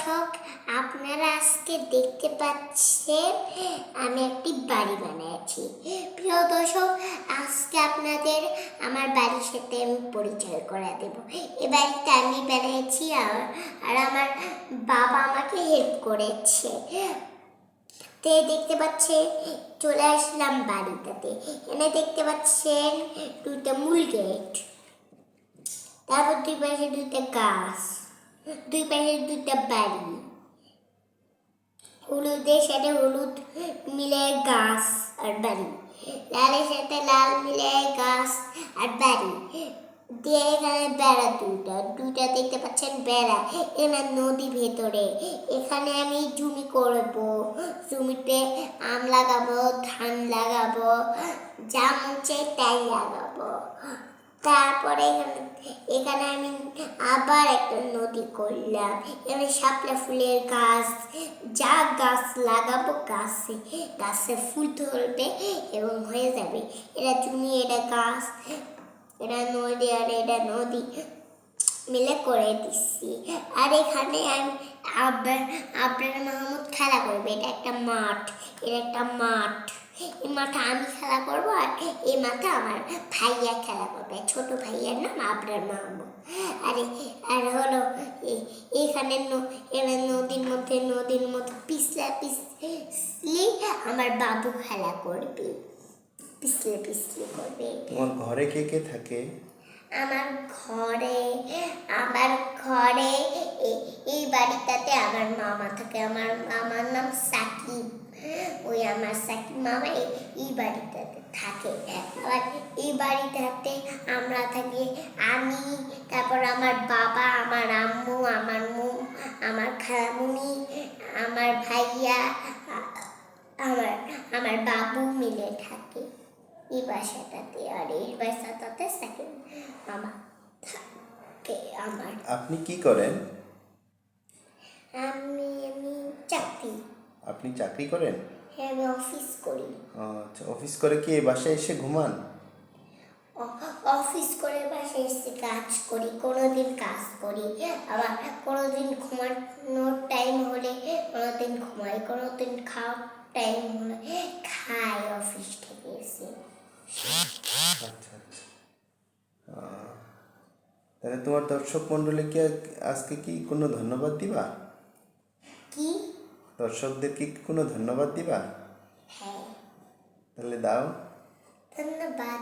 দর্শক, আপনারা আজকে দেখতে পাচ্ছেন আমি একটি বাড়ি বানিয়েছি। প্রিয় দর্শক, আজকে আপনাদের আমার বাড়ির সাথে আমি পরিচয় করে দেব। এই বাড়িটা আমি বানিয়েছি আর আমার বাবা আমাকে হেল্প করেছে। তে দেখতে পাচ্ছেন চলে আসলাম বাড়িটাতে। এনে দেখতে পাচ্ছেন দুইটা মূল গেট, তারপর দুই পাশে দুইটা গাছ, দুই পাশে দুইটা বাড়ি, হলুদের সাথে হলুদ মিলে গাছ আর বাড়ি, লালের সাথে লাল মিলে গাছ আর বাড়ি দিয়ে এখানে বেড়া দুইটা দেখতে পাচ্ছেন বেড়া। এখানে নদী ভেতরে, এখানে আমি জমি করব, জমিতে আম লাগাবো, ধান লাগাবো, যা মন চাই তাই লাগাবো। তারপরে এখানে আমি আবার একটা নদী করলাম, এখানে শাপলা ফুলের গাছ, যা গাছ লাগাবো গাছে ফুল ধরবে এবং হয়ে যাবে। এটা জমি, এটা গাছ, এটা নদী আর এটা নদী মিলে করে দিচ্ছি। আর এখানে আমি আবরার মাহমুদ খেলা করবে। এটা একটা মাঠ, এটা একটা মাঠ। এই মাঠে আমি খেলা করবো আর এই মাঠে আমার ভাইয়া খেলা করবে। ছোট ভাইয়ার নাম আবরার মাহমুদ। আর হলো এখানে নদীর মধ্যে পিছলি আমার বাবু খেলা করবে, পিছলে করবে। তোমার ঘরে কে কে থাকে? আমার ঘরে এই বাড়িটাতে আমার মামা থাকে। আমার মামার নাম সাকিব। ওই আমার সাকিব মামা এই বাড়িটাতে থাকে। আবার এই বাড়িটাতে আমরা থাকি আমি, তারপর আমার বাবা, আমার আম্মু, আমার খালামুনি, আমার ভাইয়া, আমার বাবু মিলে থাকে এই বাসাটাতে। আর এই বাসাটাতে সেকেন্ড মামা থাকে আমার। আপনি কি করেন? আমি চাকরি। আপনি চাকরি করেন? হ্যাঁ, আমি অফিস করি। আচ্ছা, অফিস করে কি এই বাসায় এসে ঘুমান? অফিস করে বাসায় এসে কাজ করি, কোনোদিন কাজ করি, আবার কোনোদিন ঘুমানোর টাইম হলে কোনোদিন ঘুমাই, কোনোদিন খাওয়ার টাইম হলে খাই অফিস থেকে এসে। আচ্ছা, তাহলে তোমার দর্শক মণ্ডলীকে আজকে কি কোনো ধন্যবাদ দিবা? কি? দর্শকদের কি কোনো ধন্যবাদ দিবা? হ্যাঁ, তাহলে দাও। ধন্যবাদ।